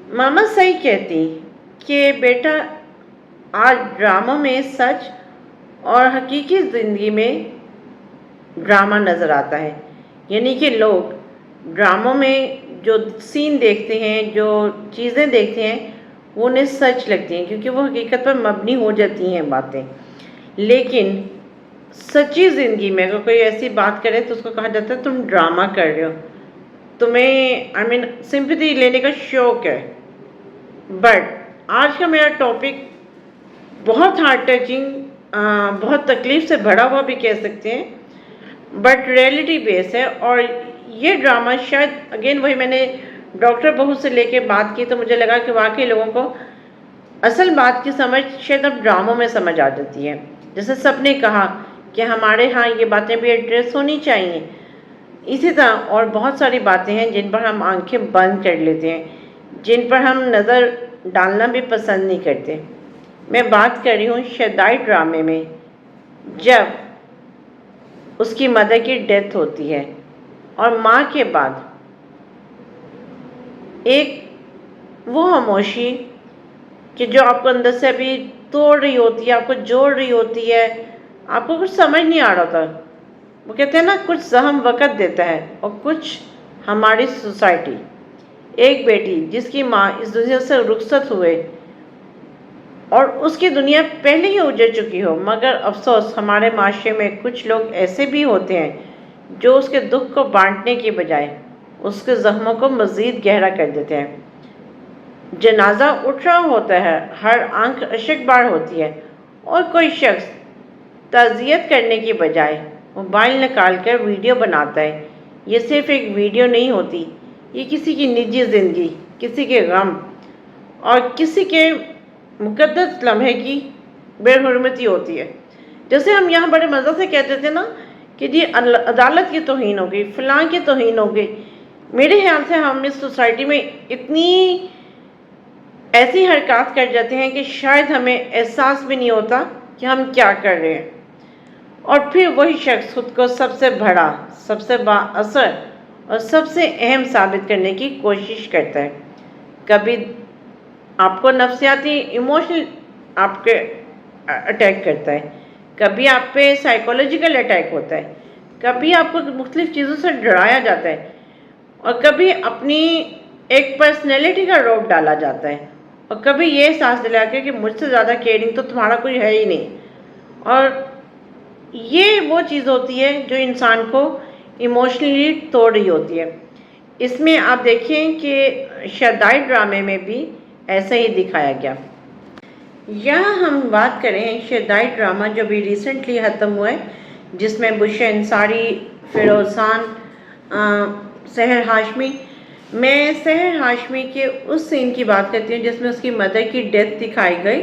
मामा सही कहती कि बेटा आज ड्रामों में सच और हकीकी ज़िंदगी में ड्रामा नज़र आता है। यानी कि लोग ड्रामों में जो सीन देखते हैं, जो चीज़ें देखते हैं, वो उन्हें सच लगती हैं क्योंकि वो हकीकत पर मबनी हो जाती हैं बातें। लेकिन सच्ची ज़िंदगी में अगर कोई ऐसी बात करे तो उसको कहा जाता है तुम ड्रामा कर रहे हो, तुम्हें सिंपैथी लेने का शौक है। बट आज का मेरा टॉपिक बहुत हार्ट टचिंग, बहुत तकलीफ से भरा हुआ भी कह सकते हैं, बट रियलिटी बेस है। और ये ड्रामा शायद अगेन वही मैंने डॉक्टर बहू से लेके बात की तो मुझे लगा कि वाकई लोगों को असल बात की समझ शायद अब ड्रामों में समझ आ जाती है। जैसे सबने कहा कि हमारे यहाँ ये बातें भी एड्रेस होनी चाहिए, इसी तरह और बहुत सारी बातें हैं जिन पर हम आंखें बंद कर लेते हैं, जिन पर हम नज़र डालना भी पसंद नहीं करते। मैं बात कर रही हूँ शदाई ड्रामे में जब उसकी मदर की डेथ होती है और माँ के बाद एक वो खामोशी कि जो आपको अंदर से अभी तोड़ रही होती है, आपको जोड़ रही होती है, आपको कुछ समझ नहीं आ रहा था। वो कहते हैं ना, कुछ जहम वक़्त देता है और कुछ हमारी सोसाइटी। एक बेटी जिसकी माँ इस दुनिया से रुखसत हुए और उसकी दुनिया पहले ही उजड़ चुकी हो, मगर अफसोस हमारे माशरे में कुछ लोग ऐसे भी होते हैं जो उसके दुख को बांटने के बजाय उसके ज़ख्मों को मज़ीद गहरा कर देते हैं। जनाजा उठ रहा होता है, हर आंख अशकबार होती है और कोई शख्स ताज़ियत करने की बजाय मोबाइल निकाल कर वीडियो बनाता है। ये सिर्फ एक वीडियो नहीं होती, ये किसी की निजी ज़िंदगी, किसी के गम और किसी के मुक़द्दस लम्हे की बेहुरमती होती है। जैसे हम यहाँ बड़े मज़े से कहते थे ना कि जी अदालत की तौहीन हो गई, फ़लाँ की तौहीन हो गई। मेरे ख्याल से हम इस सोसाइटी में इतनी ऐसी हरकत कर जाते हैं कि शायद हमें एहसास भी नहीं होता कि हम क्या कर रहे हैं। और फिर वही शख्स खुद को सबसे बड़ा, सबसे बाअसर और सबसे अहम साबित करने की कोशिश करता है। कभी आपको नफ्सियाती इमोशनल आपके अटैक करता है, कभी आप पे साइकोलॉजिकल अटैक होता है, कभी आपको मुख्तलिफ़ चीज़ों से डराया जाता है और कभी अपनी एक पर्सनैलिटी का रौब डाला जाता है और कभी ये एहसास दिला के कि मुझसे ज़्यादा केयरिंग तो तुम्हारा कोई है ही नहीं। और ये वो चीज़ होती है जो इंसान को इमोशनली तोड़ रही होती है। इसमें आप देखें कि शदाई ड्रामे में भी ऐसा ही दिखाया गया। यहाँ हम बात करें शदाई ड्रामा जो भी रिसेंटली ख़त्म हुआ है, जिसमें बुशरा अंसारी, फिरोज़ खान, सहर हाशमी। मैं सहर हाशमी के उस सीन की बात करती हूँ जिसमें उसकी मदर की डेथ दिखाई गई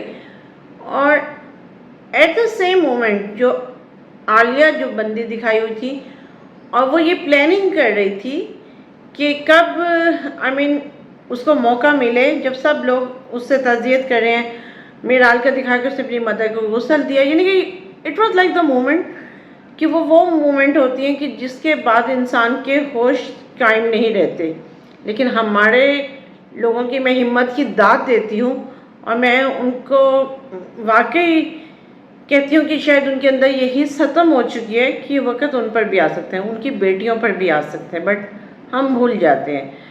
और एट द सेम मोमेंट जो आलिया जो बंदी दिखाई हुई थी और वो ये प्लानिंग कर रही थी कि कब उसको मौका मिले, जब सब लोग उससे तज़ियत कर रहे हैं, मीराल का दिखा कर उसने अपनी मदर को गुस्ल दिया। यानी कि it was like the moment कि वो मोमेंट होती है कि जिसके बाद इंसान के होश कायम नहीं रहते। लेकिन हमारे लोगों की मैं हिम्मत की दाद देती हूँ और मैं उनको वाकई कहती हूँ कि शायद उनके अंदर यही ख़त्म हो चुकी है कि वक़्त उन पर भी आ सकते हैं, उनकी बेटियों पर भी आ सकते हैं, बट हम भूल जाते हैं।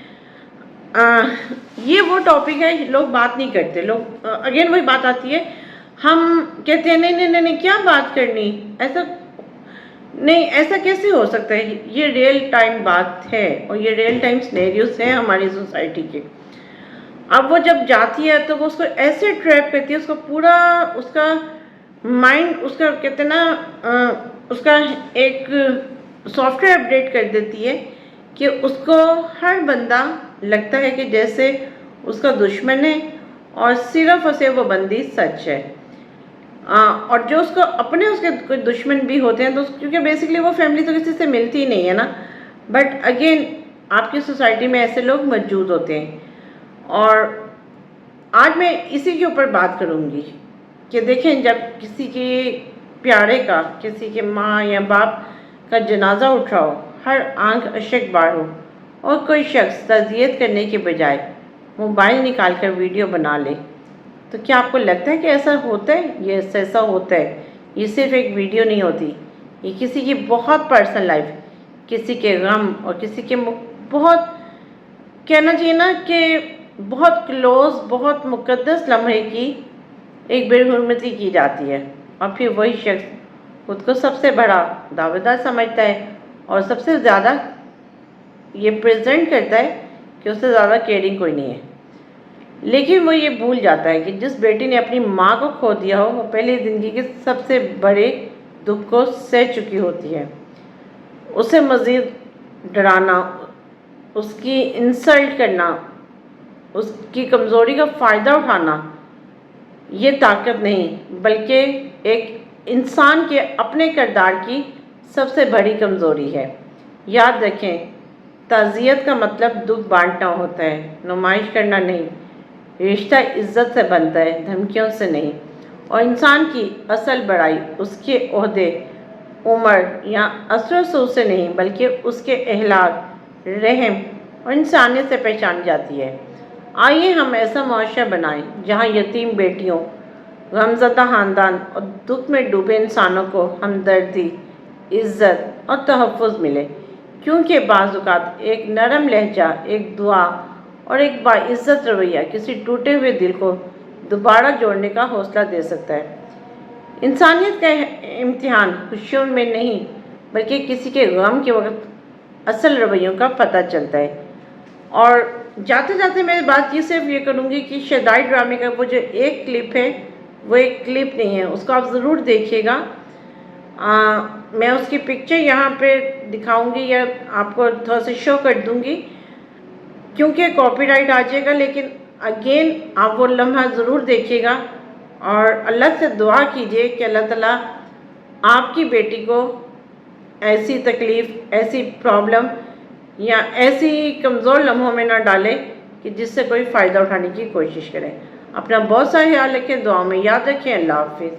ये वो टॉपिक है, लोग बात नहीं करते। लोग अगेन वही बात आती है, हम कहते हैं नहीं नहीं नहीं नहीं क्या बात करनी, ऐसा नहीं, ऐसा कैसे हो सकता है। ये रियल टाइम बात है और ये रियल टाइम सिनेरियोस हैं हमारी सोसाइटी के। अब वो जब जाती है तो वो उसको ऐसे ट्रैप करती है, उसको पूरा उसका माइंड, उसका कहते हैं ना, उसका एक सॉफ्टवेयर अपडेट कर देती है कि उसको हर बंदा लगता है कि जैसे उसका दुश्मन है और सिर्फ और सिर्फ वो बंदी सच है। और जो उसको अपने उसके कोई दुश्मन भी होते हैं तो क्योंकि बेसिकली वो फैमिली तो किसी से मिलती ही नहीं है ना, बट अगेन आपकी सोसाइटी में ऐसे लोग मौजूद होते हैं। और आज मैं इसी के ऊपर बात करूँगी कि देखें, जब किसी के प्यारे का, किसी के माँ या बाप का जनाजा उठ रहा हो, हर आंख अशक बार हो और कोई शख्स तज़ियत करने के बजाय موبائل نکال کر ویڈیو بنا لے۔ تو کیا آپ کو لگتا ہے کہ ایسا ہوتا ہے؟ یہ ایسا ہوتا ہے۔ یہ صرف ایک ویڈیو نہیں ہوتی، یہ کسی کی بہت پرسنل لائف، کسی کے غم اور کسی کے بہت کہنا چاہیے نا کہ بہت کلوز، بہت مقدس لمحے کی ایک بے حرمتی کی جاتی ہے، اور پھر وہی شخص خود کو سب سے بڑا دعویدار سمجھتا ہے اور سب سے زیادہ یہ پریزنٹ کرتا ہے کہ اس سے زیادہ کیئرنگ کوئی نہیں ہے۔ لیکن وہ یہ بھول جاتا ہے کہ جس بیٹی نے اپنی ماں کو کھو دیا ہو، وہ پہلی زندگی کے سب سے بڑے دکھ کو سہ چکی ہوتی ہے۔ اسے مزید ڈرانا، اس کی انسلٹ کرنا، اس کی کمزوری کا فائدہ اٹھانا، یہ طاقت نہیں بلکہ ایک انسان کے اپنے کردار کی سب سے بڑی کمزوری ہے۔ یاد رکھیں، تعزیت کا مطلب دکھ بانٹنا ہوتا ہے، نمائش کرنا نہیں۔ رشتہ عزت سے بنتا ہے، دھمکیوں سے نہیں۔ اور انسان کی اصل بڑائی اس کے عہدے، عمر یا اثر و رسوخ سے نہیں بلکہ اس کے اخلاق، رحم اور انسانیت سے پہچانی جاتی ہے۔ آئیے ہم ایسا معاشرہ بنائیں جہاں یتیم بیٹیوں، غمزدہ خاندان اور دکھ میں ڈوبے انسانوں کو ہمدردی، عزت اور تحفظ ملے، کیونکہ بعض اوقات ایک نرم لہجہ، ایک دعا اور ایک باعزت رویہ کسی ٹوٹے ہوئے دل کو دوبارہ جوڑنے کا حوصلہ دے سکتا ہے۔ انسانیت کا امتحان خوشیوں میں نہیں بلکہ کسی کے غم کے وقت اصل رویوں کا پتہ چلتا ہے۔ اور جاتے جاتے میں بات یہ صرف یہ کروں گی کہ شیدائی ڈرامے کا وہ جو ایک کلپ ہے، وہ ایک کلپ نہیں ہے، اس کو آپ ضرور دیکھیے گا۔ میں اس کی پکچر یہاں پہ دکھاؤں گی یا آپ کو تھوڑا سا شو کر دوں گی کیونکہ کاپی رائٹ آ جائے گا، لیکن اگین آپ وہ لمحہ ضرور دیکھیے گا اور اللہ سے دعا کیجیے کہ اللہ تعالیٰ آپ کی بیٹی کو ایسی تکلیف، ایسی پرابلم یا ایسی کمزور لمحوں میں نہ ڈالے کہ جس سے کوئی فائدہ اٹھانے کی کوشش کرے۔ اپنا بہت سا خیال رکھیں، دعاؤں میں یاد رکھیں۔ اللہ حافظ۔